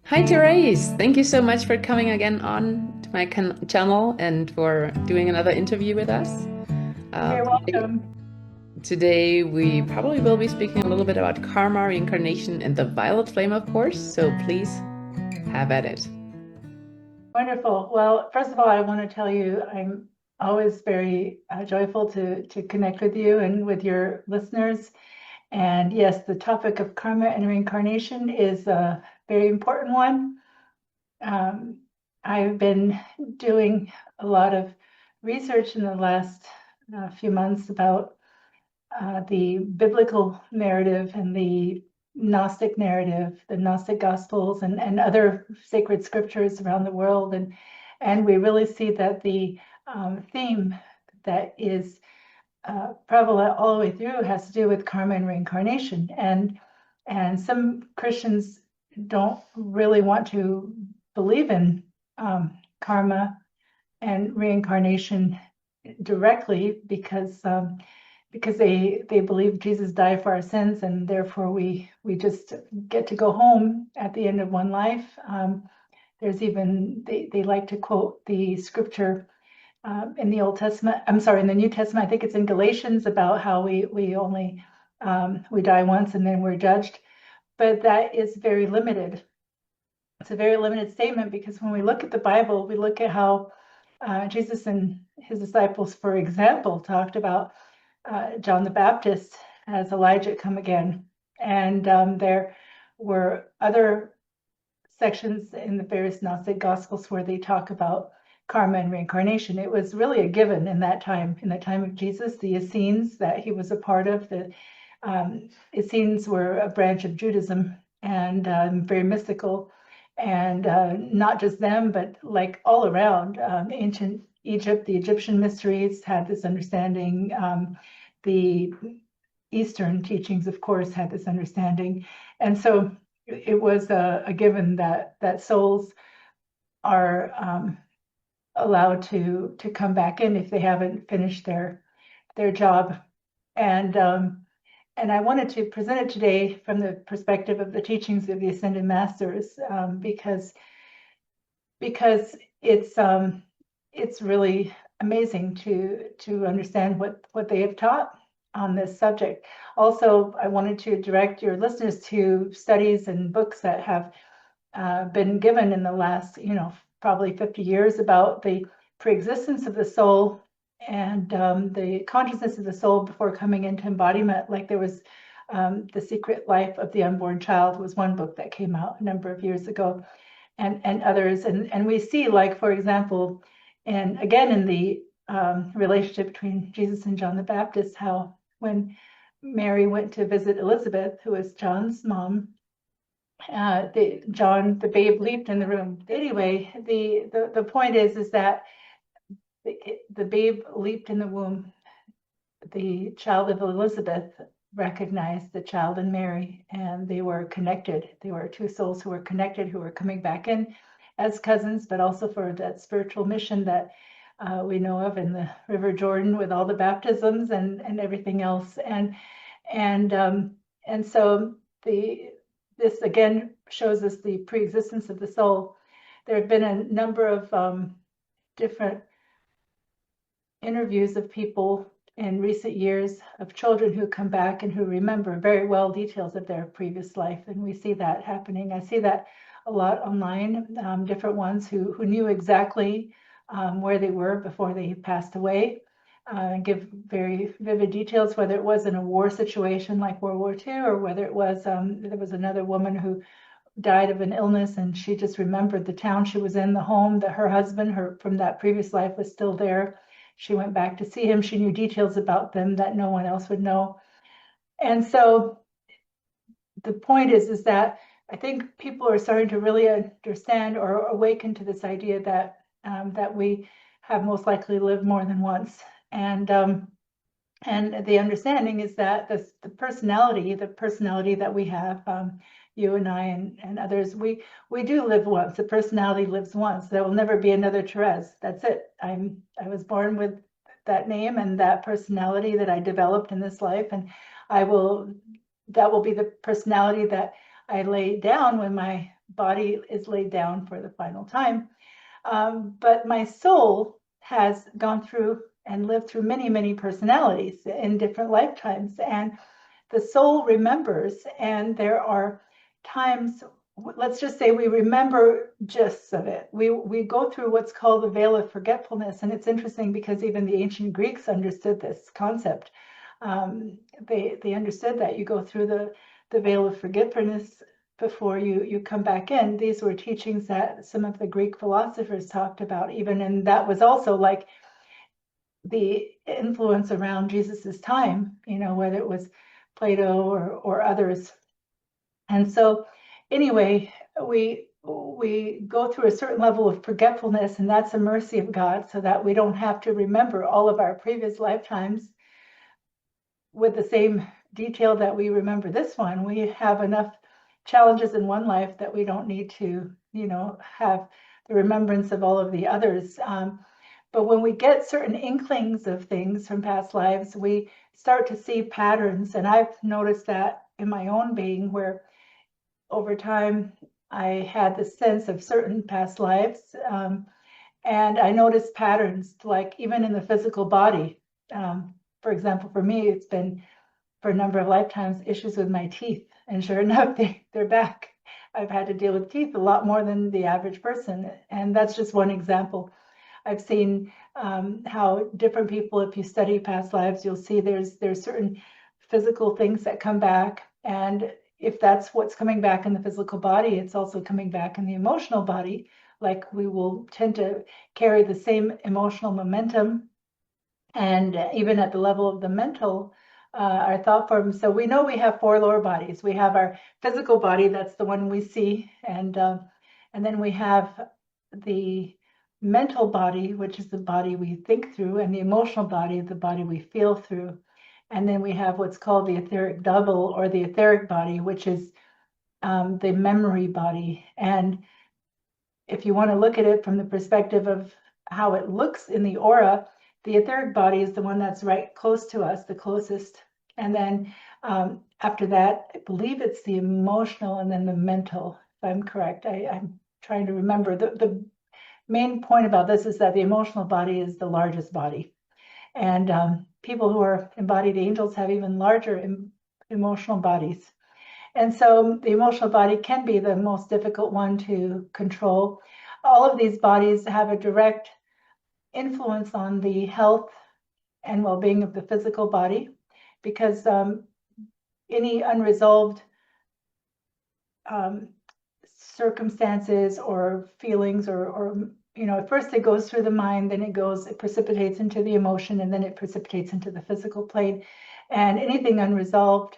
Hi, Therese. Thank you so much for coming again on to my channel and for doing another interview with us. You're Today, welcome. today we probably will be speaking a little bit about karma, reincarnation, and the violet flame, of course. So please have at it. Wonderful. Well, first of all, I want to tell you I'm always very joyful to connect with you and with your listeners. And yes, the topic of karma and reincarnation is a very important one. Um, I've been doing a lot of research in the last few months about the biblical narrative and the Gnostic narrative, the Gnostic Gospels, and other sacred scriptures around the world. And we really see that the theme that is prevalent all the way through has to do with karma and reincarnation. And some Christians don't really want to believe in karma and reincarnation directly because they believe Jesus died for our sins, and therefore we just get to go home at the end of one life. There's even they like to quote the scripture in the Old Testament. I'm sorry, in the New Testament. I think it's in Galatians about how we only we die once and then we're judged. But that is very limited. It's a very limited statement because when we look at the Bible, we look at how Jesus and his disciples, for example, talked about John the Baptist as Elijah come again. And there were other sections in the various Gnostic Gospels where they talk about karma and reincarnation. It was really a given in that time of Jesus. The Essenes that he was a part of, the Essenes were a branch of Judaism and very mystical. And not just them, but like all around ancient Egypt, the Egyptian mysteries had this understanding. The Eastern teachings, of course, had this understanding. And so it was a given that souls are allowed to come back in if they haven't finished their job. And and I wanted to present it today from the perspective of the teachings of the Ascended Masters, because it's really amazing to understand what they have taught on this subject. Also, I wanted to direct your listeners to studies and books that have been given in the last, probably 50 years about the preexistence of the soul and the consciousness of the soul before coming into embodiment. Like there was The Secret Life of the Unborn Child was one book that came out a number of years ago, and others. And we see, like, for example, and again in the relationship between Jesus and John the Baptist, how when Mary went to visit Elizabeth, who was John's mom, the babe leaped in the room. Anyway, the point is that the babe leaped in the womb. The child of Elizabeth recognized the child in Mary, and they were connected. They were two souls who were connected, who were coming back in as cousins, but also for that spiritual mission that we know of in the River Jordan with all the baptisms and everything else. And and so the this again shows us the preexistence of the soul. There have been a number of different interviews of people in recent years of children who come back and who remember very well details of their previous life. And we see that happening. I see that a lot online, different ones who knew exactly where they were before they passed away. Give very vivid details, whether it was in a war situation like World War II, or whether it was there was another woman who died of an illness and she just remembered the town she was in, the home that her husband, her from that previous life, was still there. She went back to see him. She knew details about them that no one else would know. And so the point is that I think people are starting to really understand or awaken to this idea that we have most likely lived more than once. And the understanding is that the personality that we have, you and I and others, we do live once. The personality lives once. There will never be another Therese. That's it. I was born with that name and that personality that I developed in this life, and I will that will be the personality that I lay down when my body is laid down for the final time. But my soul has gone through and lived through many, many personalities in different lifetimes. And the soul remembers, and there are times, let's just say we remember gists of it. We go through what's called the veil of forgetfulness. And it's interesting because even the ancient Greeks understood this concept. They understood that you go through the veil of forgetfulness before you come back in. These were teachings that some of the Greek philosophers talked about even, and that was also like the influence around Jesus's time, whether it was Plato or others. And so anyway, we go through a certain level of forgetfulness, and that's a mercy of God, so that we don't have to remember all of our previous lifetimes with the same detail that we remember this one. We have enough challenges in one life that we don't need to, have the remembrance of all of the others. But when we get certain inklings of things from past lives, we start to see patterns. And I've noticed that in my own being, where over time I had the sense of certain past lives. And I noticed patterns, like even in the physical body. For example, for me, it's been for a number of lifetimes issues with my teeth. And sure enough, they're back. I've had to deal with teeth a lot more than the average person. And that's just one example. I've seen how different people, if you study past lives, you'll see there's certain physical things that come back. And if that's what's coming back in the physical body, it's also coming back in the emotional body. Like we will tend to carry the same emotional momentum, and even at the level of the mental, our thought forms. So we know we have four lower bodies. We have our physical body, that's the one we see, and then we have the mental body, which is the body we think through, and the emotional body, the body we feel through. And then we have what's called the etheric double, or the etheric body, which is the memory body. And if you want to look at it from the perspective of how it looks in the aura, the etheric body is the one that's right close to us, the closest. And then after that, I believe it's the emotional and then the mental, if I'm correct. I'm trying to remember. The main point about this is that the emotional body is the largest body. And people who are embodied angels have even larger emotional bodies. And so the emotional body can be the most difficult one to control. All of these bodies have a direct influence on the health and well-being of the physical body, because any unresolved circumstances or feelings, or at first it goes through the mind, then it precipitates into the emotion, and then it precipitates into the physical plane. And anything unresolved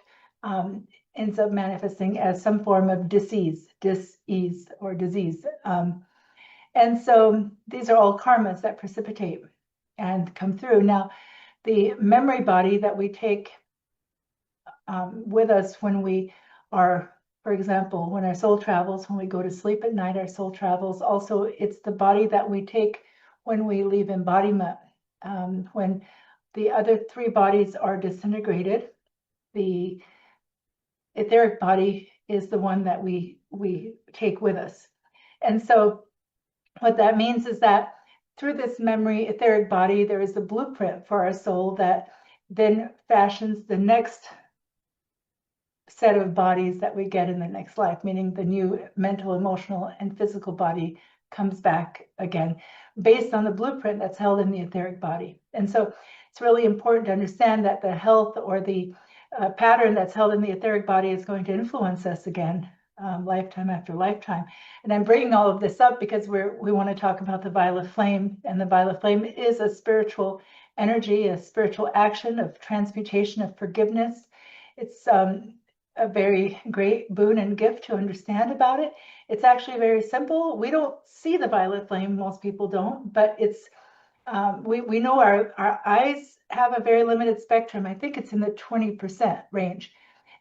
ends up manifesting as some form of dis-ease or disease. And so these are all karmas that precipitate and come through. Now, the memory body that we take with us when we are, for example, when our soul travels, when we go to sleep at night, our soul travels. Also, it's the body that we take when we leave embodiment. When the other three bodies are disintegrated, the etheric body is the one that we take with us. And so what that means is that through this memory etheric body, there is a blueprint for our soul that then fashions the next set of bodies that we get in the next life, meaning the new mental, emotional, and physical body comes back again based on the blueprint that's held in the etheric body. And so it's really important to understand that the health or the pattern that's held in the etheric body is going to influence us again, lifetime after lifetime. And I'm bringing all of this up because we want to talk about the violet flame. And the violet flame is a spiritual energy, a spiritual action of transmutation, of forgiveness. It's a very great boon and gift to understand about it. It's actually very simple. We don't see the violet flame, most people don't, but it's we know our eyes have a very limited spectrum. I think it's in the 20% range.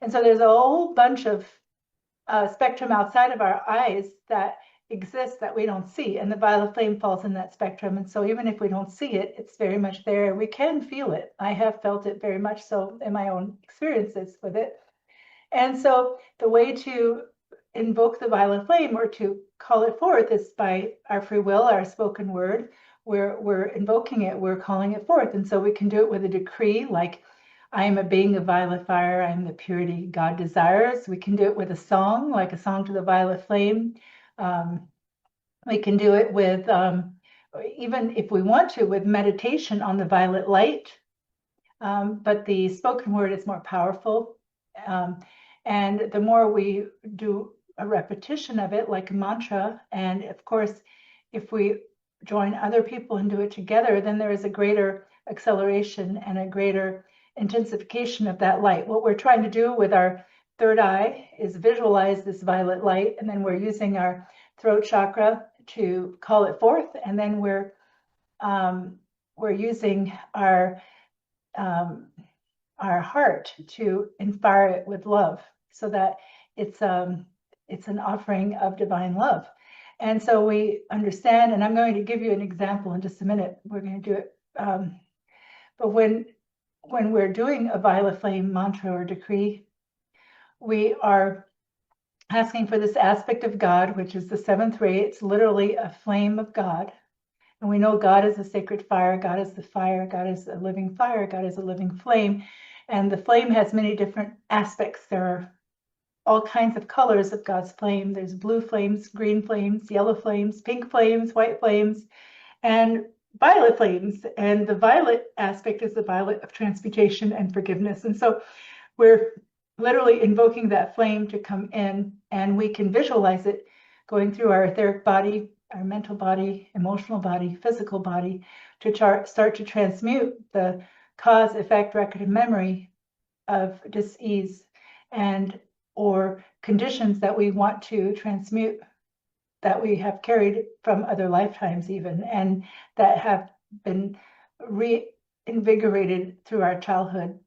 And so there's a whole bunch of spectrum outside of our eyes that exists that we don't see. And the violet flame falls in that spectrum. And so even if we don't see it, it's very much there. We can feel it. I have felt it very much so in my own experiences with it. And so the way to invoke the violet flame or to call it forth is by our free will, our spoken word. We're invoking it, we're calling it forth. And so we can do it with a decree like, I am a being of violet fire, I am the purity God desires. We can do it with a song, like a song to the violet flame. We can do it with, even if we want to, with meditation on the violet light. But the spoken word is more powerful. And the more we do a repetition of it, like a mantra, and of course, if we join other people and do it together, then there is a greater acceleration and a greater intensification of that light. What we're trying to do with our third eye is visualize this violet light, and then we're using our throat chakra to call it forth, and then we're using um, our heart to inspire it with love, so that it's an offering of divine love. And so we understand, and I'm going to give you an example in just a minute. We're going to do it. But when we're doing a violet flame mantra or decree, we are asking for this aspect of God, which is the seventh ray. It's literally a flame of God. And we know God is a sacred fire, God is the fire, God is a living fire, God is a living flame. And the flame has many different aspects. There are all kinds of colors of God's flame. There's blue flames, green flames, yellow flames, pink flames, white flames, and violet flames. And the violet aspect is the violet of transmutation and forgiveness. And so we're literally invoking that flame to come in, and we can visualize it going through our etheric body, our mental body, emotional body, physical body, to start to transmute the cause, effect, record, and memory of dis-ease and or conditions that we want to transmute, that we have carried from other lifetimes even, and that have been reinvigorated through our childhood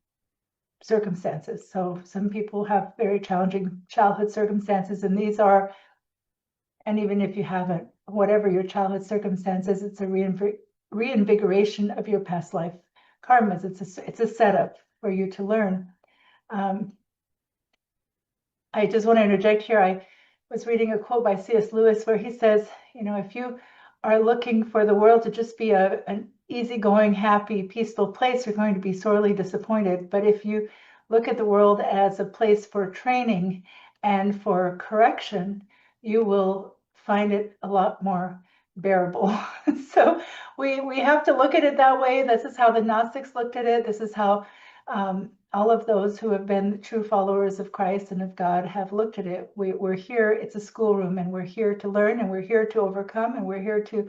circumstances. So some people have very challenging childhood circumstances, and these are, and even if you haven't, whatever your childhood circumstances, it's a reinvigoration of your past life karmas. It's a setup for you to learn. I just want to interject here. I was reading a quote by C.S. Lewis where he says, if you are looking for the world to just be an easygoing, happy, peaceful place, you're going to be sorely disappointed. But if you look at the world as a place for training and for correction, you will find it a lot more bearable. So we have to look at it that way. This is how the Gnostics looked at it. This is how all of those who have been true followers of Christ and of God have looked at it. We're here, it's a schoolroom, and we're here to learn, and we're here to overcome, and we're here to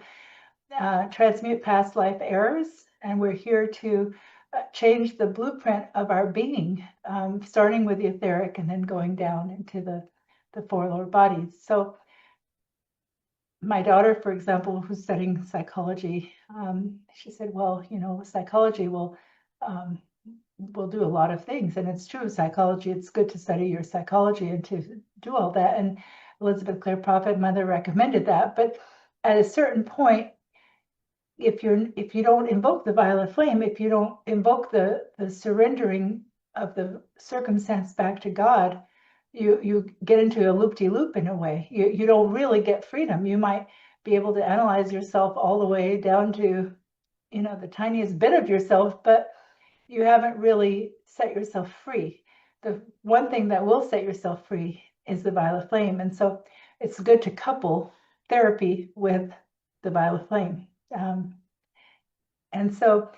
transmute past life errors, and we're here to change the blueprint of our being, starting with the etheric and then going down into the four lower bodies. So my daughter, for example, who's studying psychology, she said, well, psychology will do a lot of things. And it's true, psychology, it's good to study your psychology and to do all that. And Elizabeth Clare Prophet Mother recommended that. But at a certain point, if you don't invoke the violet flame, if you don't invoke the surrendering of the circumstance back to God, you get into a loop-de-loop in a way. You don't really get freedom. You might be able to analyze yourself all the way down to, the tiniest bit of yourself, but you haven't really set yourself free. The one thing that will set yourself free is the violet flame. And so it's good to couple therapy with the violet flame. And so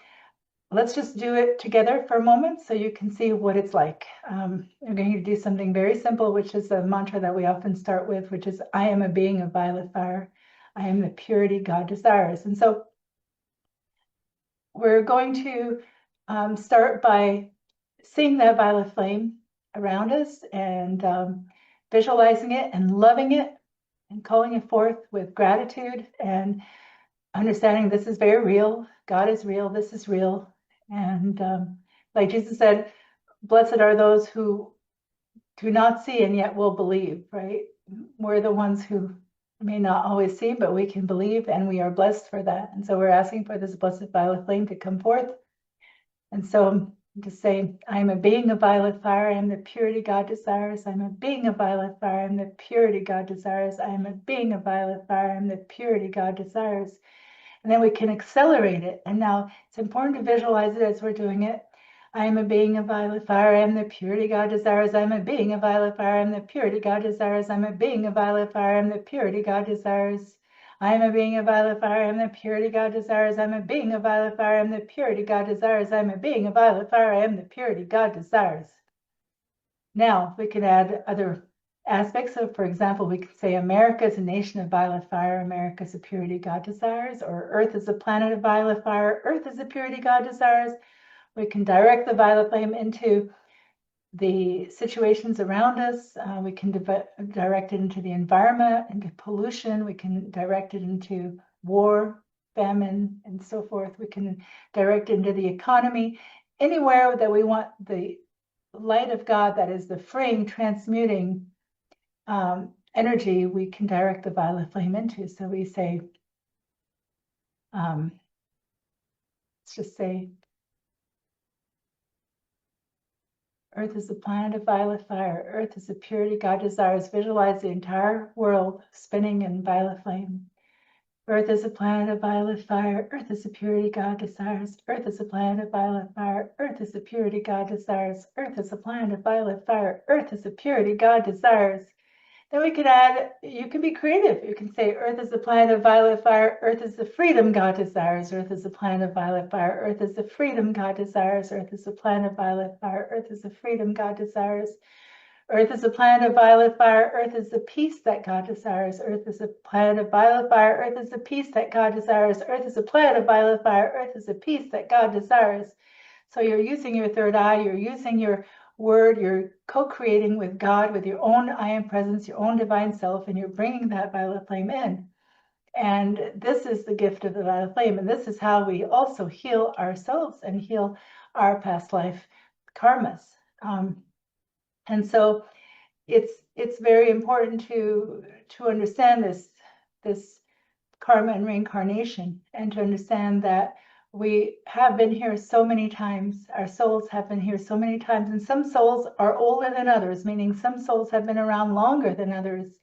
let's just do it together for a moment so you can see what it's like. We're going to do something very simple, which is a mantra that we often start with, which is, I am a being of violet fire. I am the purity God desires. And so we're going to start by seeing that violet flame around us and visualizing it and loving it and calling it forth with gratitude and understanding this is very real. God is real. This is real. And like Jesus said, blessed are those who do not see and yet will believe, right? We're the ones who may not always see, but we can believe, and we are blessed for that. And so we're asking for this blessed violet flame to come forth. And so To say, I am a being of violet fire, I am the purity God desires. I am a being of violet fire, I am the purity God desires. I am a being of violet fire, I am the purity God desires. And then we can accelerate it. And now it's important to visualize it as we're doing it. I am a being of violet fire, I am the purity God desires. I am a being of violet fire, I am the purity God desires. I am a being of violet fire, I am the purity God desires. I am a being of violet fire, I am the purity God desires. I am a being of violet fire, I am the purity God desires. I am a being of violet fire, I am the purity God desires. Now we can add other aspects. So for example, we could say America is a nation of violet fire, America is a purity God desires, or Earth is a planet of violet fire, Earth is a purity God desires. We can direct the violet flame into the situations around us. We can direct it into the environment, into pollution. We can direct it into war, famine, and so forth. We can direct it into the economy. Anywhere that we want the light of God, that is the freeing, transmuting energy, we can direct the violet flame into. So we say, let's just say, Earth is a planet of violet fire. Earth is a purity God desires. Visualize the entire world spinning in violet flame. Earth is a planet of violet fire. Earth is a purity God desires. Earth is a planet of violet fire. Earth is a purity God desires. Earth is a planet of violet fire. Earth is a purity God desires. Then we could add, you can be creative. You can say, Earth is the planet of violet fire. Earth is the freedom God desires. Earth is the planet of violet fire. Earth is the freedom God desires. Earth is the planet of violet fire. Earth is the freedom God desires. Earth is a planet of violet fire. Earth is the peace that God desires. Earth is a planet of violet fire. Earth is the peace that God desires. Earth is a planet of violet fire. Earth is the peace that God desires. So you're using your third eye. You're using your word, you're co-creating with God, with your own I am presence, your own divine self, and you're bringing that violet flame in. And this is the gift of the violet flame. And this is how we also heal ourselves and heal our past life karmas. And so it's very important to understand this karma and reincarnation, and to understand that we have been here so many times. Our souls have been here so many times, and some souls are older than others, meaning some souls have been around longer than others.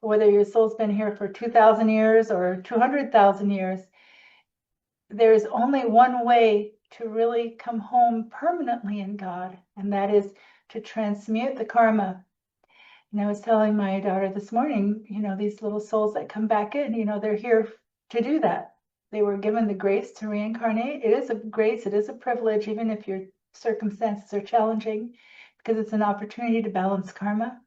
Whether your soul's been here for 2,000 years or 200,000 years, there's only one way to really come home permanently in God, and that is to transmute the karma. And I was telling my daughter this morning, these little souls that come back in, they're here to do that. They were given the grace to reincarnate. It is a grace, it is a privilege, even if your circumstances are challenging, because it's an opportunity to balance karma.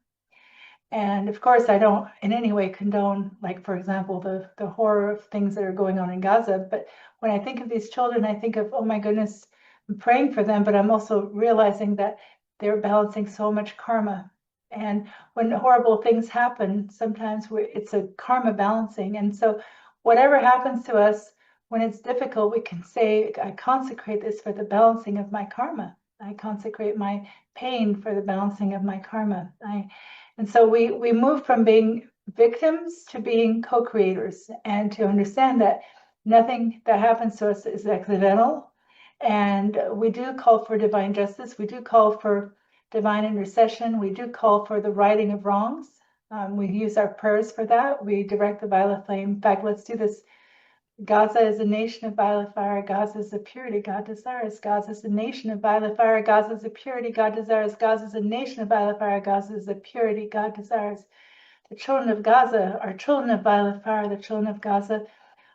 And of course, I don't in any way condone, like, for example, the horror of things that are going on in Gaza. But when I think of these children, I think of, oh my goodness, I'm praying for them, but I'm also realizing that they're balancing so much karma. And when horrible things happen, sometimes it's a karma balancing. And so whatever happens to us, when it's difficult, we can say, I consecrate this for the balancing of my karma. I consecrate my pain for the balancing of my karma. And so we move from being victims to being co-creators, and to understand that nothing that happens to us is accidental. And we do call for divine justice. We do call for divine intercession. We do call for the righting of wrongs. We use our prayers for that. We direct the violet flame. In fact, let's do this. Gaza is a nation of violet fire. Gaza is a purity God desires. Gaza is a nation of violet fire. Gaza is a purity God desires. Gaza is a nation of violet fire. Gaza is a purity God desires. The children of Gaza are children of violet fire. The children of Gaza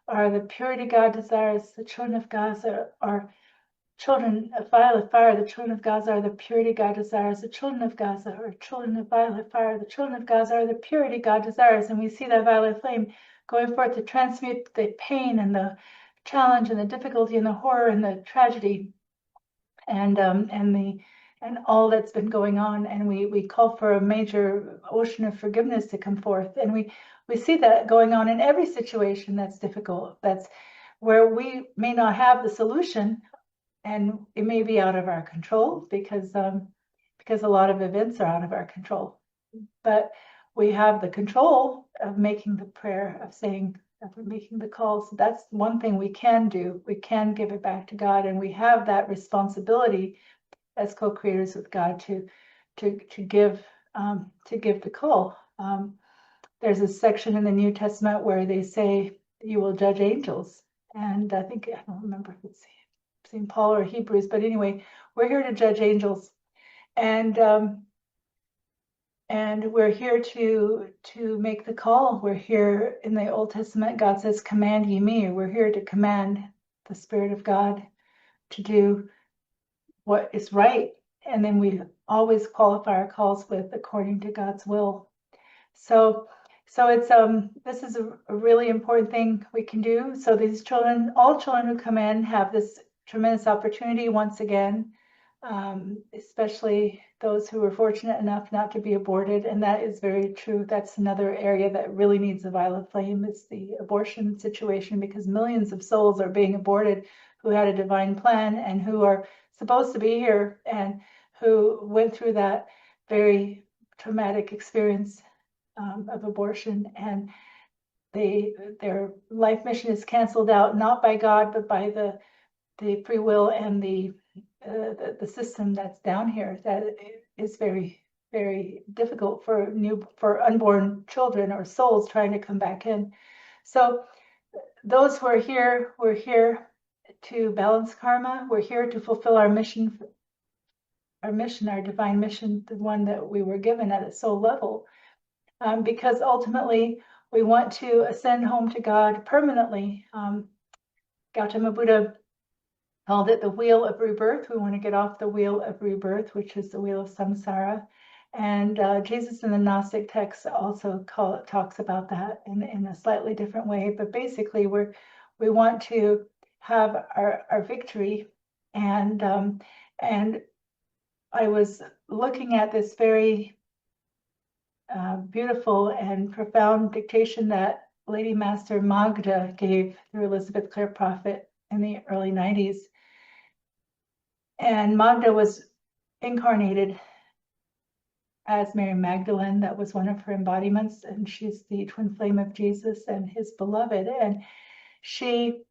are the purity God desires. The children of Gaza are children of violet fire. The children of Gaza are the purity God desires. The children of Gaza are children of violet fire. The children of Gaza are the purity God desires. And we see that violet flame going forth to transmute the pain and the challenge and the difficulty and the horror and the tragedy and all that's been going on. And we call for a major ocean of forgiveness to come forth. And we see that going on in every situation that's difficult, that's where we may not have the solution, and it may be out of our control, because a lot of events are out of our control. But we have the control of making the prayer, of saying, of making the calls. That's one thing we can do. We can give it back to God, and we have that responsibility as co-creators with God to give the call. There's a section in the New Testament where they say you will judge angels, and I don't remember if it's St. Paul or Hebrews, but anyway, we're here to judge angels, and we're here to make the call. We're here in the Old Testament. God says, "Command ye me." We're here to command the Spirit of God to do what is right, and then we always qualify our calls with according to God's will. So it's this is a really important thing we can do. So these children, all children who come in, have this tremendous opportunity once again, especially those who were fortunate enough not to be aborted, and that is very true. That's another area that really needs a violet flame, is the abortion situation, because millions of souls are being aborted who had a divine plan and who are supposed to be here and who went through that very traumatic experience of abortion, and their life mission is canceled out, not by God, but by the free will and the system that's down here, that is very, very difficult for unborn children or souls trying to come back in. So those who are here, we're here to balance karma. We're here to fulfill our mission, our divine mission, the one that we were given at a soul level. Because ultimately we want to ascend home to God permanently. Gautama Buddha called it the wheel of rebirth. We want to get off the wheel of rebirth, which is the wheel of samsara. And Jesus in the Gnostic text also talks about that in a slightly different way. But basically, we want to have our victory. And I was looking at this very beautiful and profound dictation that Lady Master Magda gave through Elizabeth Clare Prophet in the early 90s. And Magda was incarnated as Mary Magdalene. That was one of her embodiments, and she's the twin flame of Jesus and his beloved. And she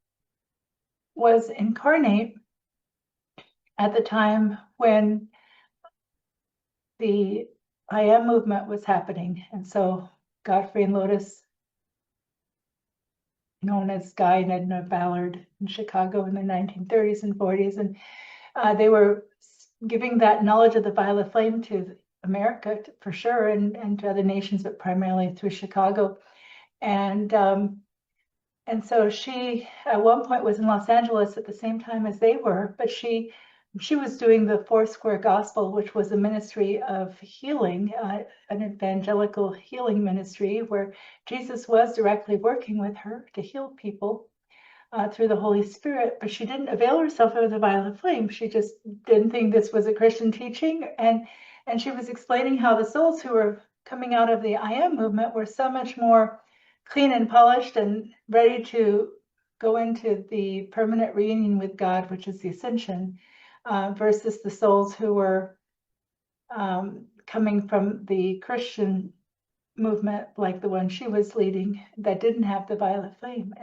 was incarnate at the time when the I Am movement was happening. And so Godfrey and Lotus, known as Guy and Edna Ballard in Chicago in the 1930s and 40s, and they were giving that knowledge of the violet flame to America for sure, and to other nations, but primarily through Chicago. And so she at one point was in Los Angeles at the same time as they were, but she was doing the Four Square Gospel, which was a ministry of healing, an evangelical healing ministry where Jesus was directly working with her to heal people through the Holy Spirit, but she didn't avail herself of the violet flame. She just didn't think this was a Christian teaching, and she was explaining how the souls who were coming out of the I Am movement were so much more clean and polished and ready to go into the permanent reunion with God, which is the ascension, versus the souls who were coming from the Christian movement, like the one she was leading, that didn't have the violet flame.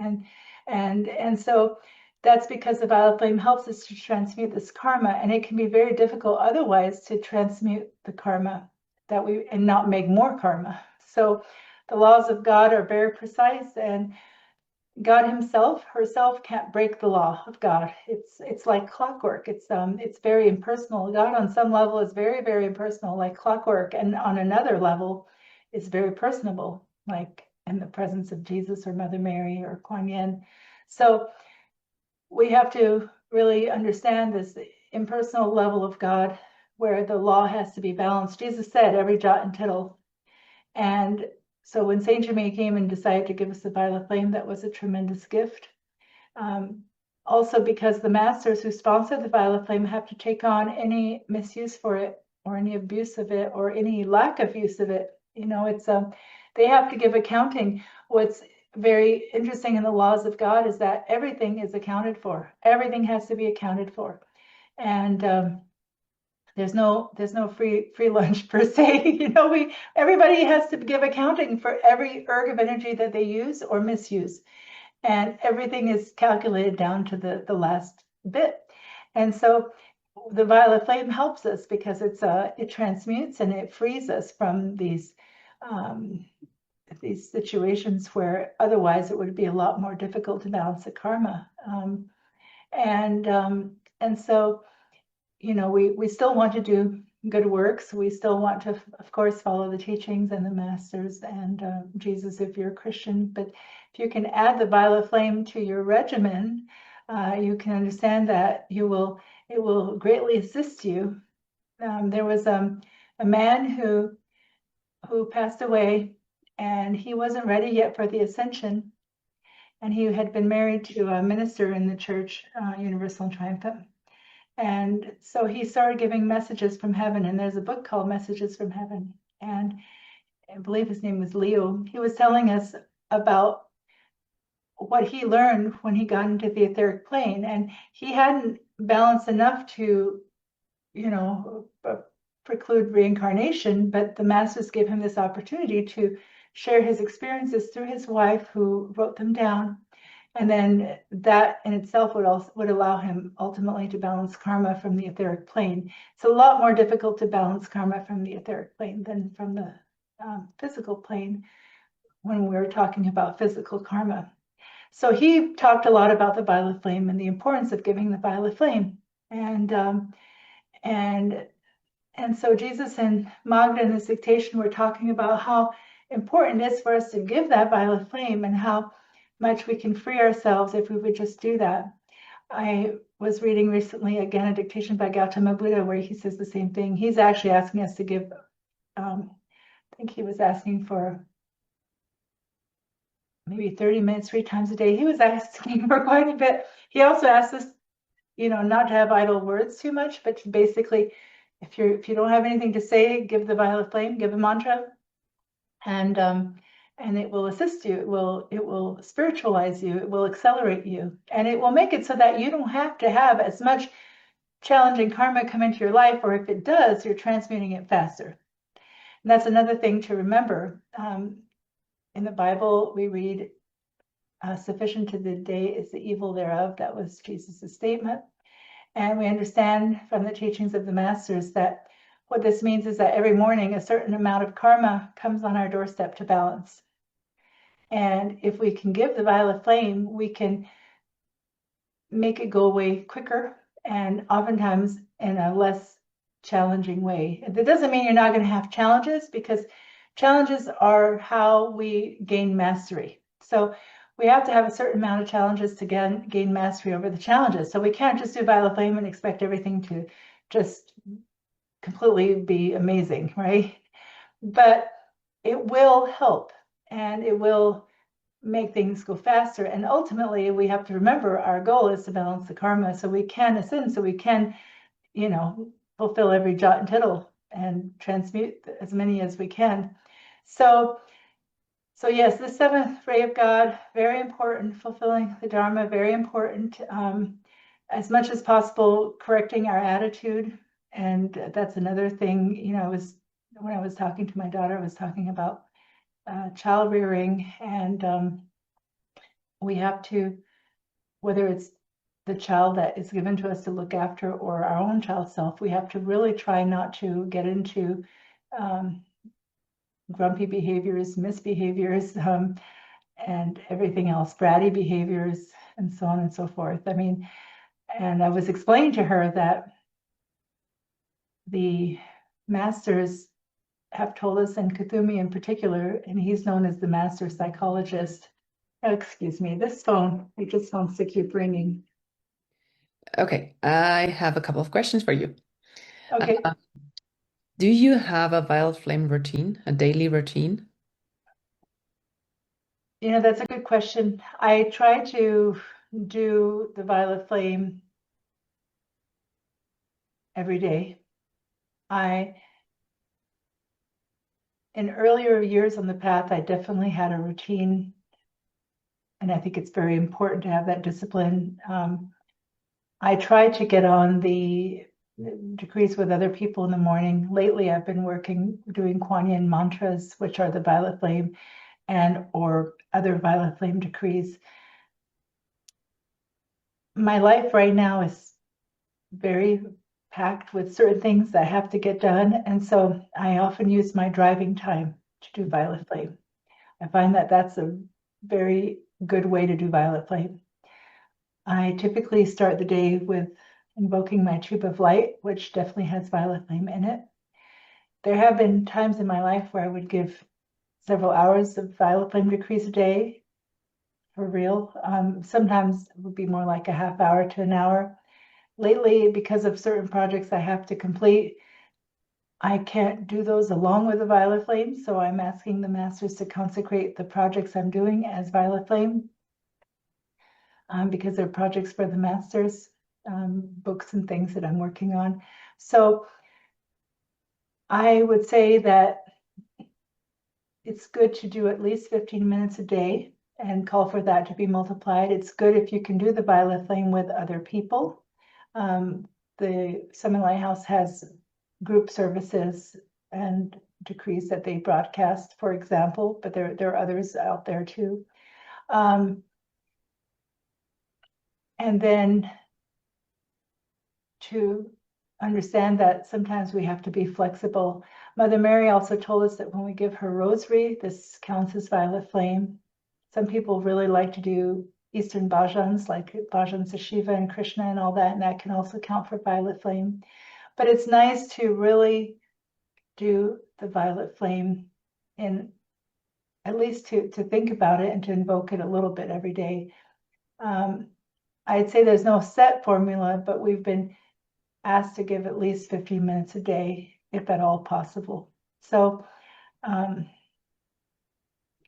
And so that's because the violet flame helps us to transmute this karma, and it can be very difficult otherwise to transmute the karma and not make more karma. So the laws of God are very precise, and God herself can't break the law of God. It's like clockwork. It's very impersonal. God on some level is very, very impersonal, like clockwork, and on another level is very personable, like in the presence of Jesus or Mother Mary or Kuan Yin. So we have to really understand this impersonal level of God, where the law has to be balanced. Jesus said every jot and tittle. And so when Saint Germain came and decided to give us the violet flame, that was a tremendous gift. Also because the masters who sponsor the violet flame have to take on any misuse for it, or any abuse of it, or any lack of use of it. It's they have to give accounting. What's very interesting in the laws of God is that everything is accounted for. Everything has to be accounted for, and there's no free lunch per se. Everybody has to give accounting for every erg of energy that they use or misuse, and everything is calculated down to the last bit. And so the violet flame helps us because it transmutes and it frees us from um, these situations where otherwise it would be a lot more difficult to balance the karma. And so, we still want to do good works. We still want to, of course, follow the teachings and the masters and Jesus if you're a Christian. But if you can add the violet flame to your regimen, you can understand that it will greatly assist you. There was a man who passed away, and he wasn't ready yet for the ascension. And he had been married to a minister in the church, Universal and Triumphant. And so he started giving messages from heaven. And there's a book called Messages from Heaven. And I believe his name was Leo. He was telling us about what he learned when he got into the etheric plane. And he hadn't balanced enough to, preclude reincarnation, but the masters gave him this opportunity to share his experiences through his wife, who wrote them down. And then that in itself would allow him ultimately to balance karma from the etheric plane. It's a lot more difficult to balance karma from the etheric plane than from the physical plane when we're talking about physical karma. So he talked a lot about the violet flame and the importance of giving the violet flame. And and and so Jesus and Magda in this dictation were talking about how important it is for us to give that violet flame and how much we can free ourselves if we would just do that. I was reading recently again a dictation by Gautama Buddha where he says the same thing. He's actually asking us to give, I think he was asking for maybe 30 minutes 3 times a day. He was asking for quite a bit. He also asked us, not to have idle words too much, but to basically, if you don't have anything to say, give the violet flame, give a mantra, and it will assist you. It will spiritualize you. It will accelerate you, and it will make it so that you don't have to have as much challenging karma come into your life, or if it does, you're transmuting it faster. And that's another thing to remember. In the Bible, we read, "Sufficient to the day is the evil thereof." That was Jesus' statement. And we understand from the teachings of the masters that what this means is that every morning a certain amount of karma comes on our doorstep to balance. And if we can give the violet flame, we can make it go away quicker and oftentimes in a less challenging way. That doesn't mean you're not going to have challenges, because challenges are how we gain mastery. So we have to have a certain amount of challenges to gain mastery over the challenges. So we can't just do violet flame and expect everything to just completely be amazing, right? But it will help, and it will make things go faster. And ultimately, we have to remember our goal is to balance the karma so we can ascend, so we can, fulfill every jot and tittle and transmute as many as we can. So yes, the seventh ray of God, very important. Fulfilling the Dharma, very important. As much as possible, correcting our attitude. And that's another thing, when I was talking to my daughter, I was talking about child rearing, and we have to, whether it's the child that is given to us to look after or our own child self, we have to really try not to get into grumpy behaviors, misbehaviors, and everything else, bratty behaviors, and so on and so forth. I mean, and I was explaining to her that the masters have told us, and Kuthumi in particular, and he's known as the master psychologist. Oh, excuse me, this phone, it just wants to keep ringing. Okay, I have a couple of questions for you. Okay. Do you have a violet flame routine, a daily routine? That's a good question. I try to do the violet flame every day. In earlier years on the path, I definitely had a routine, and I think it's very important to have that discipline. I try to get on the decrees with other people in the morning. Lately, I've been doing Kuan Yin mantras, which are the violet flame, or other violet flame decrees. My life right now is very packed with certain things that I have to get done. And so I often use my driving time to do violet flame. I find that that's a very good way to do violet flame. I typically start the day with invoking my tube of light, which definitely has violet flame in it. There have been times in my life where I would give several hours of violet flame decrees a day for real. Sometimes it would be more like a half hour to an hour. Lately, because of certain projects I have to complete, I can't do those along with the violet flame, so I'm asking the masters to consecrate the projects I'm doing as violet flame, because they're projects for the masters, books and things that I'm working on. So I would say that it's good to do at least 15 minutes a day and call for that to be multiplied. It's good if you can do the violet flame with other people. The Summit Lighthouse has group services and decrees that they broadcast, for example, but there are others out there too. And then to understand that sometimes we have to be flexible. Mother Mary also told us that when we give her rosary, this counts as violet flame. Some people really like to do Eastern bhajans, like bhajans to Shiva and Krishna and all that, and that can also count for violet flame. But it's nice to really do the violet flame in at least to think about it and to invoke it a little bit every day. I'd say there's no set formula, but we've been asked to give at least 15 minutes a day, if at all possible. So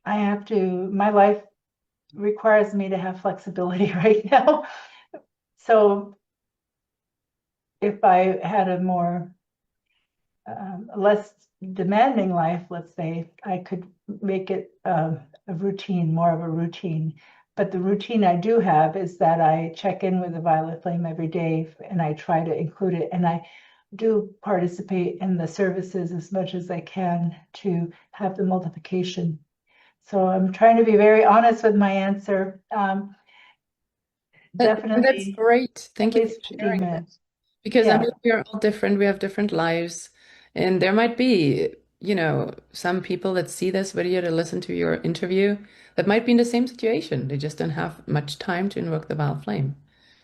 my life requires me to have flexibility right now. So if I had a more less demanding life, let's say, I could make it a routine, more of a routine. But the routine I do have is that I check in with the violet flame every day and I try to include it. And I do participate in the services as much as I can to have the multiplication. So I'm trying to be very honest with my answer. That's Definitely great. at Thank you for least 15 sharing that. minutes. Because I Yeah. mean, we are all different. We have different lives. And there might be, some people that see this video to listen to your interview that might be in the same situation. They just don't have much time to invoke the wild flame.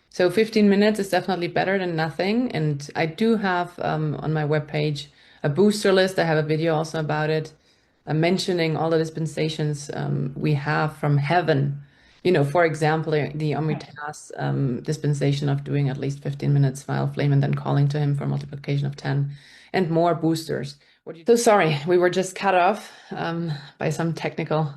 So 15 minutes is definitely better than nothing. And I do have on my webpage a booster list. I have a video also about it, mentioning all the dispensations we have from heaven. For example, the Amitas dispensation of doing at least 15 minutes vile flame and then calling to him for multiplication of 10 and more boosters. So sorry, we were just cut off by some technical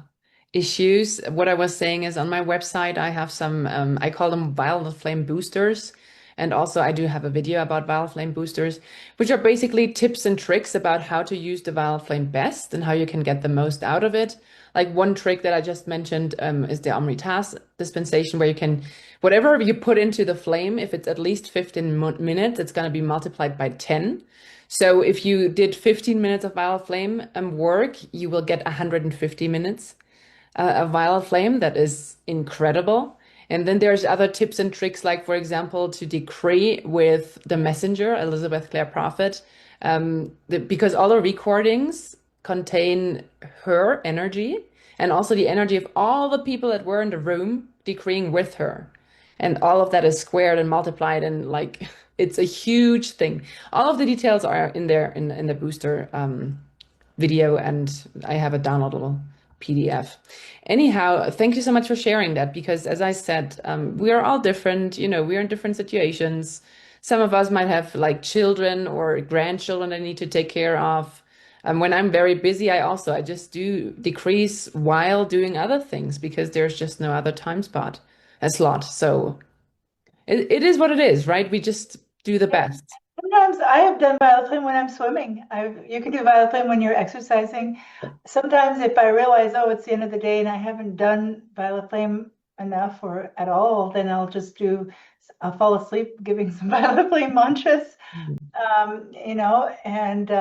issues. What I was saying is on my website, I have some, I call them violet flame boosters. And also I do have a video about violet flame boosters, which are basically tips and tricks about how to use the violet flame best and how you can get the most out of it. Like one trick that I just mentioned is the Amritas dispensation, where you can, whatever you put into the flame, if it's at least 15 minutes, it's going to be multiplied by 10. So if you did 15 minutes of violet flame work, you will get 150 minutes a violet flame. That is incredible. And then there's other tips and tricks, like, for example, to decree with the messenger, Elizabeth Clare Prophet, because all the recordings contain her energy and also the energy of all the people that were in the room decreeing with her. And all of that is squared and multiplied, and like it's a huge thing. All of the details are in there in the booster video, and I have a downloadable PDF. Anyhow, thank you so much for sharing that, because as I said, we are all different, we're in different situations. Some of us might have like children or grandchildren that need to take care of. When I'm very busy, I just do decrease while doing other things because there's just no other time spot, a slot. So it is what it is, right? We just do the best. Sometimes I have done violet flame when I'm swimming. You can do violet flame when you're exercising. Sometimes if I realize, oh, it's the end of the day and I haven't done violet flame enough or at all, then I'll fall asleep giving some violet flame mantras, and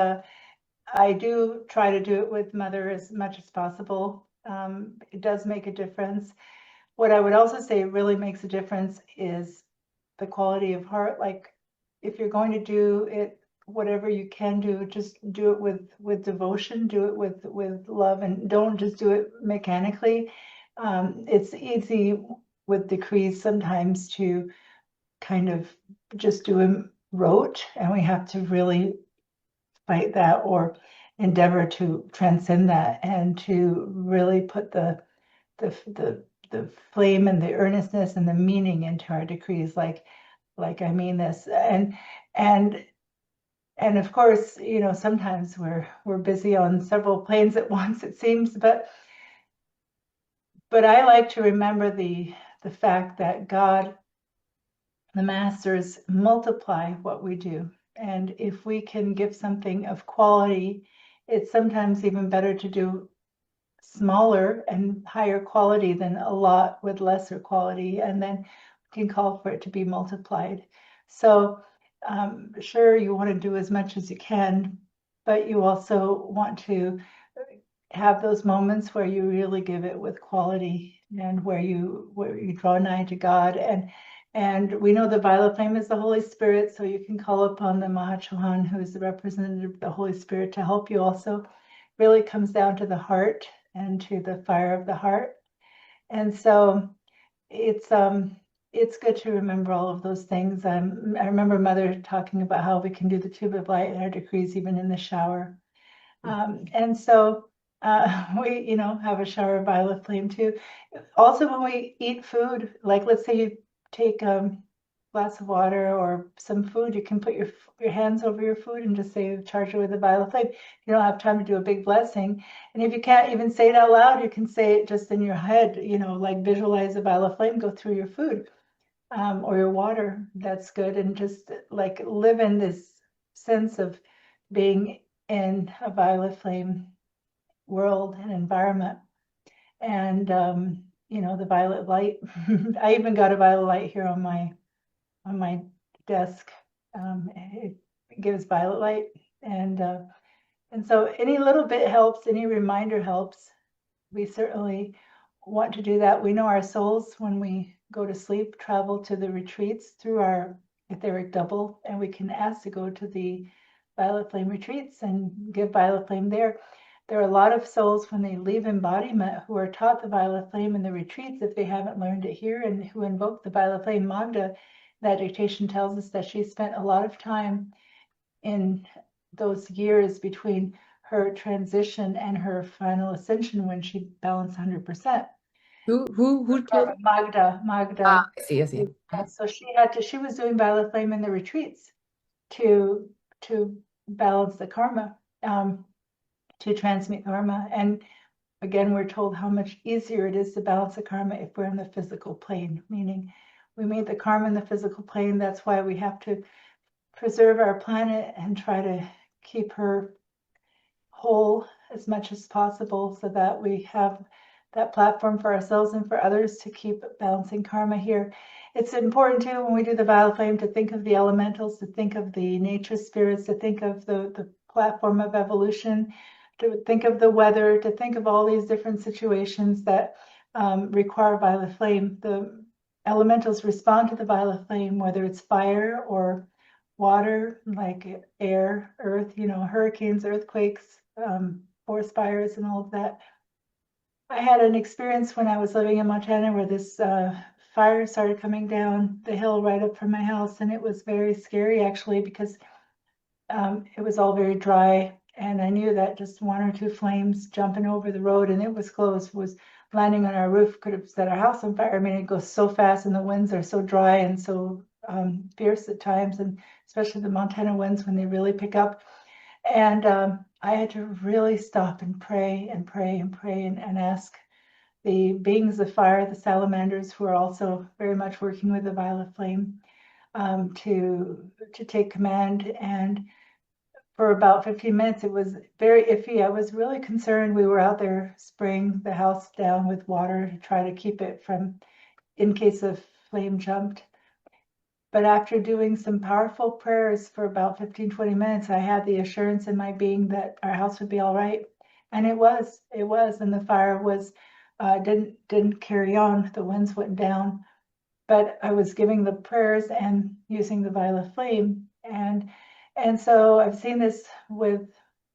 I do try to do it with Mother as much as possible. It does make a difference. What I would also say really makes a difference is the quality of heart. Like if you're going to do it, whatever you can do, just do it with devotion, do it with love, and don't just do it mechanically. It's easy with decrees sometimes to kind of just do them rote, and we have to really fight that or endeavor to transcend that and to really put the the flame and the earnestness and the meaning into our decrees, like I mean this. And and of course, sometimes we're busy on several planes at once, it seems, but I like to remember the fact that God, the masters, multiply what we do. And if we can give something of quality, it's sometimes even better to do smaller and higher quality than a lot with lesser quality, and then we can call for it to be multiplied. So sure, you want to do as much as you can, but you also want to have those moments where you really give it with quality, and where you draw nigh to God. And we know the violet flame is the Holy Spirit, so you can call upon the Mahachohan, who is the representative of the Holy Spirit, to help you also. Really comes down to the heart and to the fire of the heart. And so it's good to remember all of those things. I remember Mother talking about how we can do the tube of light in our decrees even in the shower. And so we, have a shower of violet flame too. Also, when we eat food, like let's say you take a glass of water or some food, you can put your hands over your food and just say, charge it with a violet flame. You don't have time to do a big blessing. And if you can't even say it out loud, you can say it just in your head, like visualize a violet flame go through your food, or your water. That's good. And just like live in this sense of being in a violet flame world and environment. And the violet light. I even got a violet light here on my desk. It gives violet light, and so any little bit helps. Any reminder helps. We certainly want to do that. We know our souls, when we go to sleep, travel to the retreats through our etheric double, and we can ask to go to the violet flame retreats and give violet flame there. There are a lot of souls when they leave embodiment who are taught the violet flame in the retreats if they haven't learned it here, and who invoke the violet flame. Magda, that dictation tells us that she spent a lot of time in those years between her transition and her final ascension when she balanced 100%. Who told? Ah, Magda. I see, I see. Yeah, so she was doing violet flame in the retreats to balance the karma, to transmute karma. And again, we're told how much easier it is to balance the karma if we're in the physical plane, meaning we made the karma in the physical plane. That's why we have to preserve our planet and try to keep her whole as much as possible, so that we have that platform for ourselves and for others to keep balancing karma here. It's important too, when we do the violet flame, to think of the elementals, to think of the nature spirits, to think of the platform of evolution, to think of the weather, to think of all these different situations that require violet flame. The elementals respond to the violet flame, whether it's fire or water, like air, earth, hurricanes, earthquakes, forest fires, and all of that. I had an experience when I was living in Montana where this fire started coming down the hill right up from my house, and it was very scary actually, because it was all very dry, and I knew that just one or two flames jumping over the road, and it was close, was landing on our roof, could have set our house on fire. I mean, it goes so fast, and the winds are so dry and so fierce at times, and especially the Montana winds when they really pick up. And I had to really stop and pray and pray and pray, and ask the beings of fire, the salamanders, who are also very much working with the violet flame, to take command. And for about 15 minutes, it was very iffy. I was really concerned. We were out there spraying the house down with water to try to keep it from, in case a flame jumped. But after doing some powerful prayers for about 15-20 minutes, I had the assurance in my being that our house would be all right. And it was, and the fire was, didn't carry on. The winds went down, but I was giving the prayers and using the violet flame And and so I've seen this with,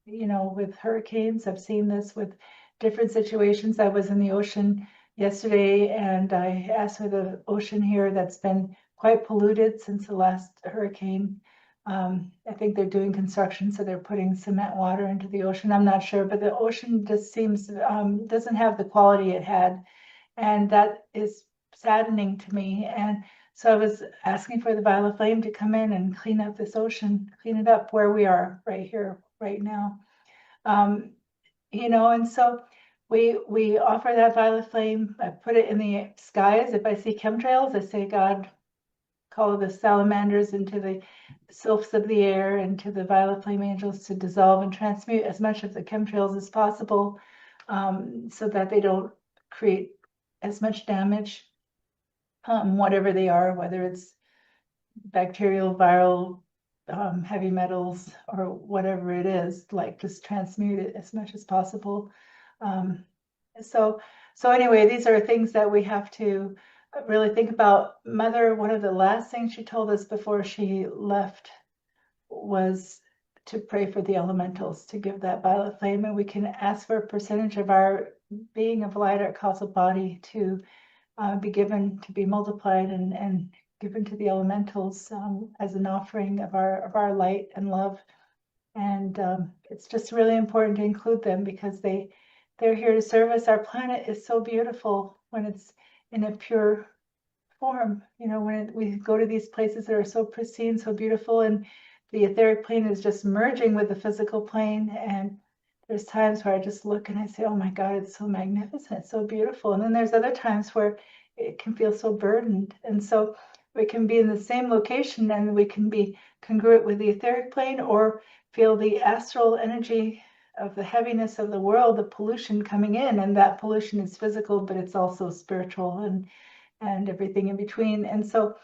with hurricanes. I've seen this with different situations. I was in the ocean yesterday and I asked for the ocean here that's been quite polluted since the last hurricane. I think they're doing construction, so they're putting cement water into the ocean. I'm not sure, but the ocean just seems doesn't have the quality it had, and that is saddening to me. And so I was asking for the Violet Flame to come in and clean up this ocean, clean it up where we are right here, right now. Um, and so we offer that Violet Flame. I put it in the skies. If I see chemtrails, I say, God, call the salamanders into the sylphs of the air and to the Violet Flame angels to dissolve and transmute as much of the chemtrails as possible, so that they don't create as much damage, whatever they are, whether it's bacterial, viral, heavy metals, or whatever it is, like just transmute it as much as possible. Um, so, so anyway, these are things that we have to really think about. Mother, one of the last things she told us before she left was to pray for the elementals, to give that violet flame, and we can ask for a percentage of our being of light, our causal body, to be given, to be multiplied and given to the elementals, as an offering of our light and love. And it's just really important to include them because they're here to serve us. Our planet is so beautiful when it's in a pure form. We go to these places that are so pristine, so beautiful, and the etheric plane is just merging with the physical plane. And there's times where I just look and I say, oh my God, it's so magnificent, it's so beautiful. And then there's other times where it can feel so burdened. And so we can be in the same location and we can be congruent with the etheric plane, or feel the astral energy of the heaviness of the world, the pollution coming in. And that pollution is physical, but it's also spiritual and everything in between. And so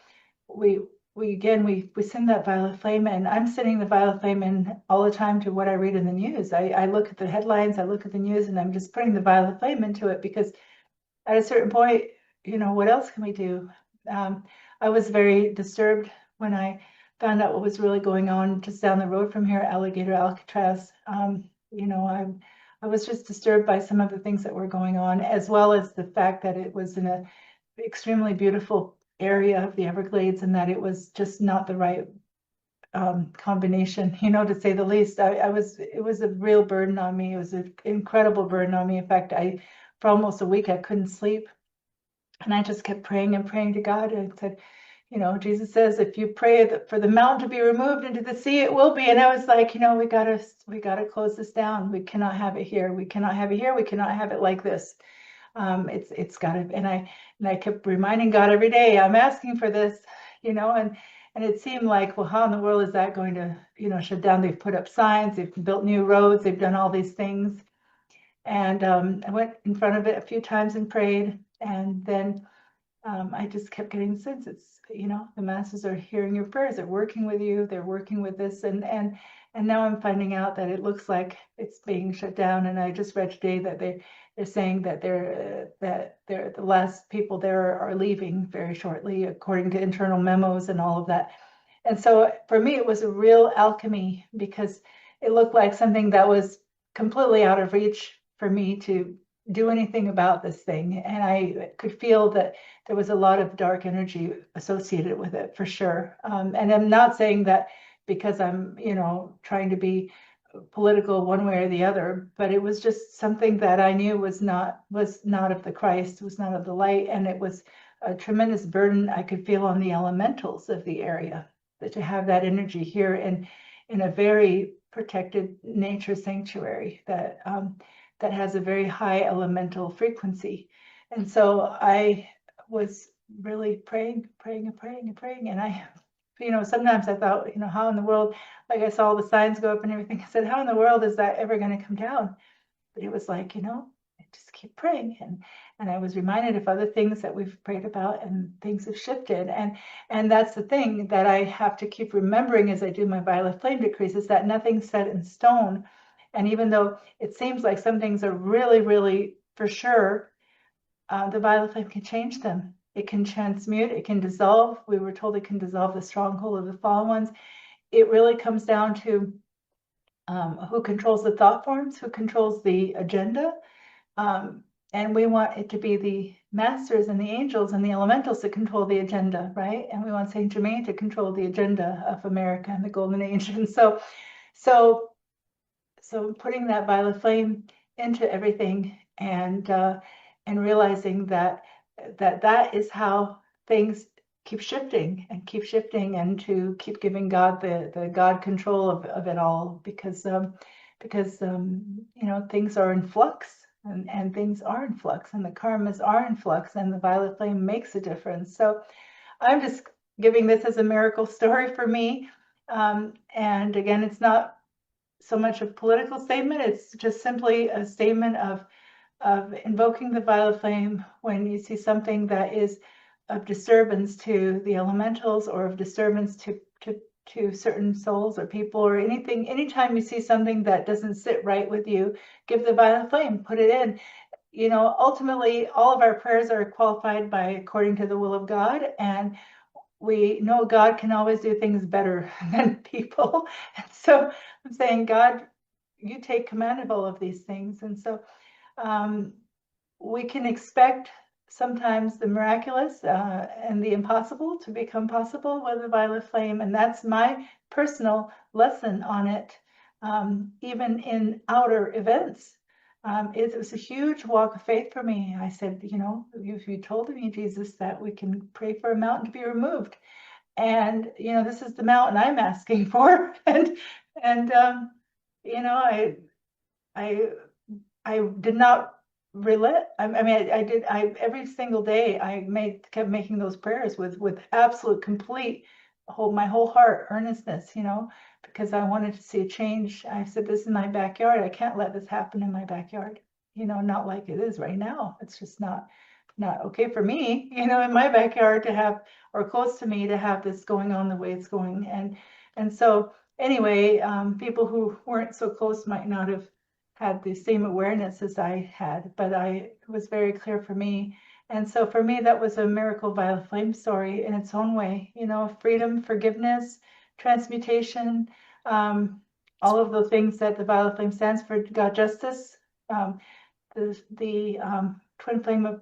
we we send that violet flame in. I'm sending the violet flame in all the time to what I read in the news. I look at the headlines, I look at the news, and I'm just putting the violet flame into it because at a certain point, what else can we do? Um, I was very disturbed when I found out what was really going on just down the road from here, Alligator Alcatraz. I was just disturbed by some of the things that were going on, as well as the fact that it was in a extremely beautiful area of the Everglades, and that it was just not the right combination, to say the least. It was a real burden on me. It was an incredible burden on me. In fact, for almost a week, I couldn't sleep. And I just kept praying and praying to God and said, Jesus says, if you pray for the mountain to be removed into the sea, it will be. And I was like, we gotta close this down. We cannot have it here. We cannot have it here. We cannot have it like this. It's got to. And I kept reminding God every day, I'm asking for this, and it seemed like, well, how in the world is that going to, shut down? They've put up signs, they've built new roads, they've done all these things. And I went in front of it a few times and prayed, and then I just kept getting the sense it's, the masters are hearing your prayers, they're working with you, they're working with this, and now I'm finding out that it looks like it's being shut down. And I just read today that they're saying that they're the last people there are leaving very shortly, according to internal memos and all of that. And so for me, it was a real alchemy because it looked like something that was completely out of reach for me to do anything about this thing. And I could feel that there was a lot of dark energy associated with it for sure. And I'm not saying that because I'm, trying to be political one way or the other, but it was just something that I knew was not of the Christ, was not of the light, and it was a tremendous burden I could feel on the elementals of the area, that to have that energy here in a very protected nature sanctuary that has a very high elemental frequency. And so I was really praying, praying and praying and praying. And sometimes I thought, how in the world, like I saw the signs go up and everything. I said, how in the world is that ever going to come down? But it was like, I just keep praying. And I was reminded of other things that we've prayed about, and things have shifted. And that's the thing that I have to keep remembering as I do my violet flame decrees, is that nothing's set in stone. And even though it seems like some things are really, really for sure, the violet flame can change them. It can transmute, it can dissolve. We were told it can dissolve the stronghold of the fallen ones. it really comes down to who controls the thought forms, who controls the agenda. Um, and we want it to be the masters and the angels and the elementals that control the agenda, right? And we want Saint Germain to control the agenda of America and the Golden Age. And so, so putting that violet flame into everything, and realizing that is how things keep shifting, and to keep giving God the God control of it all, because things are in flux, and things are in flux, and the karmas are in flux, and the violet flame makes a difference. So I'm just giving this as a miracle story for me. And again, it's not so much a political statement. It's just simply a statement of invoking the violet flame when you see something that is of disturbance to the elementals, or of disturbance to certain souls or people or anything. Anytime you see something that doesn't sit right with you, give the violet flame, put it in. Ultimately, all of our prayers are qualified by according to the will of God, and we know God can always do things better than people. And so I'm saying, God, you take command of all of these things. And so um, we can expect sometimes the miraculous and the impossible to become possible with the violet flame. And that's my personal lesson on it, even in outer events. It was a huge walk of faith for me. I said, if you told me, Jesus, that we can pray for a mountain to be removed, and this is the mountain I'm asking for, and I I did not relent. I mean, I did. I every single day kept making those prayers with absolute complete my whole heart earnestness. Because I wanted to see a change. I said, this is my backyard. I can't let this happen in my backyard. Not like it is right now. It's just not okay for me. In my backyard to have, or close to me, to have this going on the way it's going. And so anyway, people who weren't so close might not have had the same awareness as I had, but it was very clear for me. And so for me, that was a miracle violet flame story in its own way. Freedom, forgiveness, transmutation, um, all of the things that the violet flame stands for. God, justice, um, the twin flame of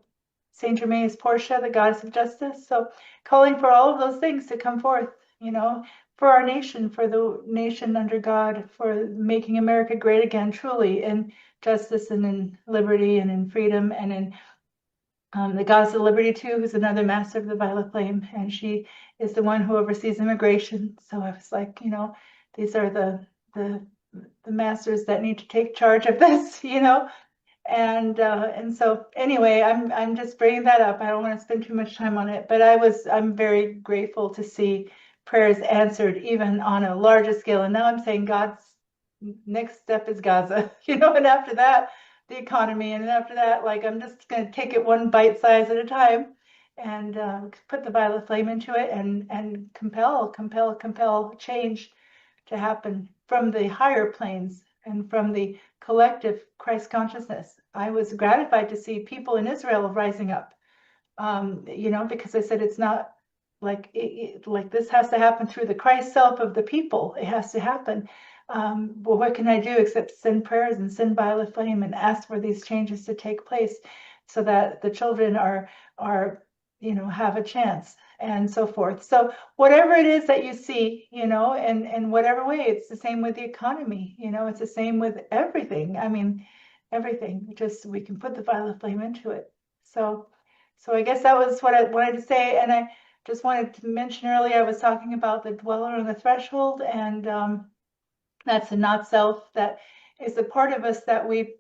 Saint Germain is Portia, the goddess of justice. So calling for all of those things to come forth, for our nation, for the nation under God, for making America great again, truly, in justice and in liberty and in freedom, and in the goddess of liberty too, who's another master of the violet flame, and she is the one who oversees immigration. So I was like, these are the the masters that need to take charge of this, and so anyway, I'm just bringing that up. I don't want to spend too much time on it, but I'm very grateful to see prayers answered even on a larger scale. And now I'm saying God's next step is Gaza, and after that, the economy, and then after that, like, I'm just going to take it one bite size at a time, and put the violet flame into it, and compel change to happen from the higher planes and from the collective Christ consciousness. I was gratified to see people in Israel rising up, because I said it's not like like this has to happen through the Christ self of the people. It has to happen. Well, what can I do except send prayers and send violet flame and ask for these changes to take place, so that the children are have a chance, and so forth. So whatever it is that you see, in whatever way, it's the same with the economy. It's the same with everything. I mean, everything. Just we can put the violet flame into it. So I guess that was what I wanted to say. And I just wanted to mention earlier, I was talking about the dweller on the threshold, and that's a not self that is a part of us that we've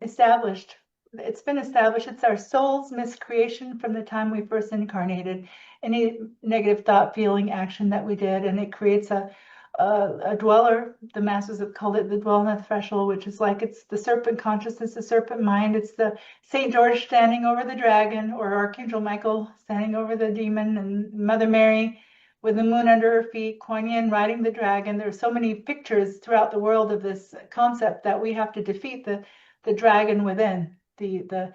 established. It's been established. It's our soul's miscreation from the time we first incarnated. Any negative thought, feeling, action that we did, and it creates a dweller. The masters have called it the dweller on the threshold, which is like, it's the serpent consciousness, the serpent mind. It's the Saint George standing over the dragon, or Archangel Michael standing over the demon, and Mother Mary with the moon under her feet, Kuan Yin riding the dragon. There's so many pictures throughout the world of this concept that we have to defeat the dragon within, the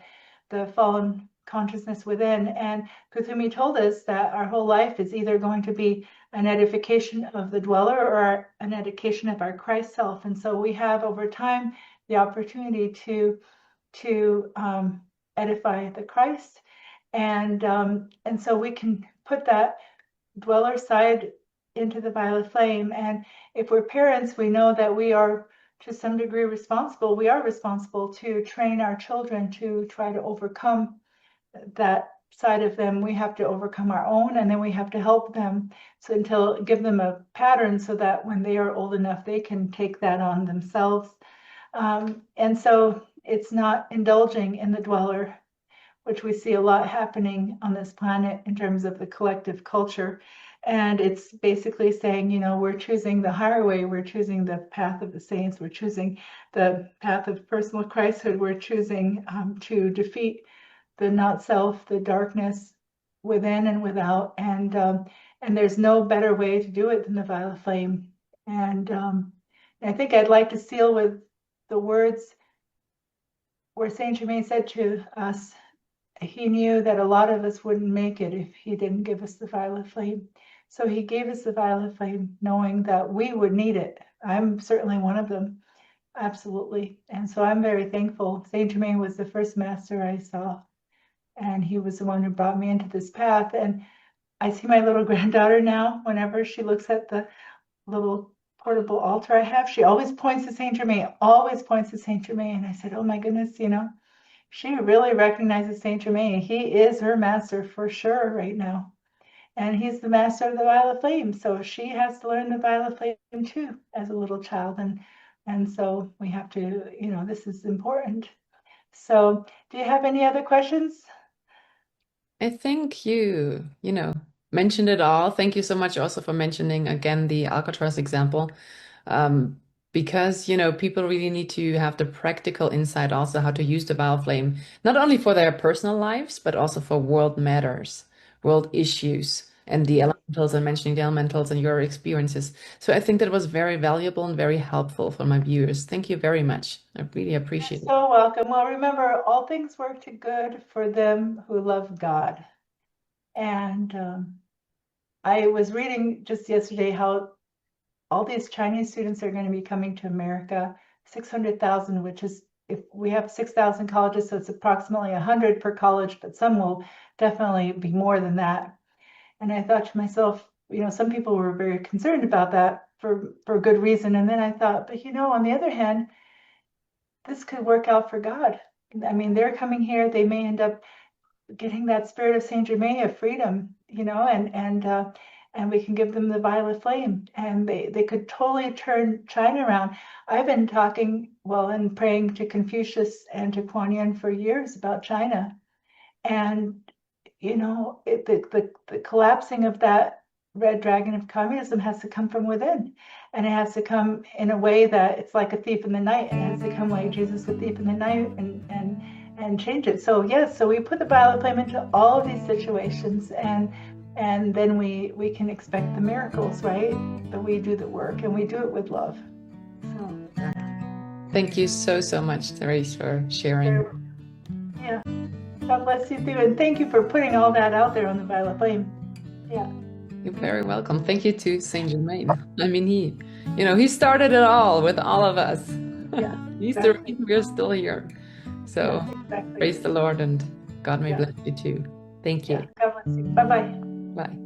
fallen consciousness within. And Kuthumi told us that our whole life is either going to be an edification of the dweller or an edification of our Christ self. And so we have over time the opportunity to edify the Christ, and so we can put that dweller side into the violet flame. And if we're parents, we know that we are to some degree responsible. We are responsible to train our children to try to overcome that side of them. We have to overcome our own, and then we have to help them so until give them a pattern so that when they are old enough, they can take that on themselves. And so it's not indulging in the dweller, which we see a lot happening on this planet in terms of the collective culture. And it's basically saying, we're choosing the higher way, we're choosing the path of the saints, we're choosing the path of personal Christhood, we're choosing to defeat the not self, the darkness within and without. And there's no better way to do it than the violet flame. And I think I'd like to seal with the words where Saint Germain said to us, he knew that a lot of us wouldn't make it if he didn't give us the violet flame. So he gave us the violet flame knowing that we would need it. I'm certainly one of them, absolutely. And so I'm very thankful. Saint Germain was the first master I saw, and he was the one who brought me into this path. And I see my little granddaughter now, whenever she looks at the little portable altar I have, she always points to Saint Germain, always points to Saint Germain. And I said, oh my goodness, she really recognizes Saint Germain. He is her master for sure right now. And he's the master of the violet flame. So she has to learn the violet flame too as a little child. And so we have to, this is important. So do you have any other questions? I think mentioned it all. Thank you so much also for mentioning again the Alcatraz example. Um, because, people really need to have the practical insight also how to use the Vile Flame, not only for their personal lives, but also for world matters, world issues, and the elementals and mentioning the elementals and your experiences. So I think that was very valuable and very helpful for my viewers. Thank you very much. I really You're appreciate it. so welcome. Well, remember, all things work to good for them who love God. And I was reading just yesterday how all these Chinese students are going to be coming to America, 600,000, which is, if we have 6,000 colleges, so it's approximately 100 per college, but some will definitely be more than that. And I thought to myself, some people were very concerned about that for good reason. And then I thought, but on the other hand, this could work out for God. I mean, they're coming here, they may end up getting that spirit of Saint Germain of freedom, and we can give them the violet flame, and they could totally turn China around. I've been talking, well, and praying to Confucius and to Kuan Yin for years about China, and the collapsing of that red dragon of communism has to come from within, and it has to come in a way that it's like a thief in the night, and it has to come like Jesus, the thief in the night, and change it. So yes, so we put the violet flame into all of these situations, and then we can expect the miracles, right? That we do the work, and we do it with love. So Thank you so, so much, Therese, for sharing. yeah, God bless you too, and thank you for putting all that out there on the violet flame. Yeah. You're very welcome. Thank you to Saint Germain. I mean, he started it all with all of us. Yeah, He's the exactly. reason we're still here. So Yeah, exactly. praise the Lord and God may Yeah, bless you too. Thank yeah. you. God bless you. Bye bye. Bye.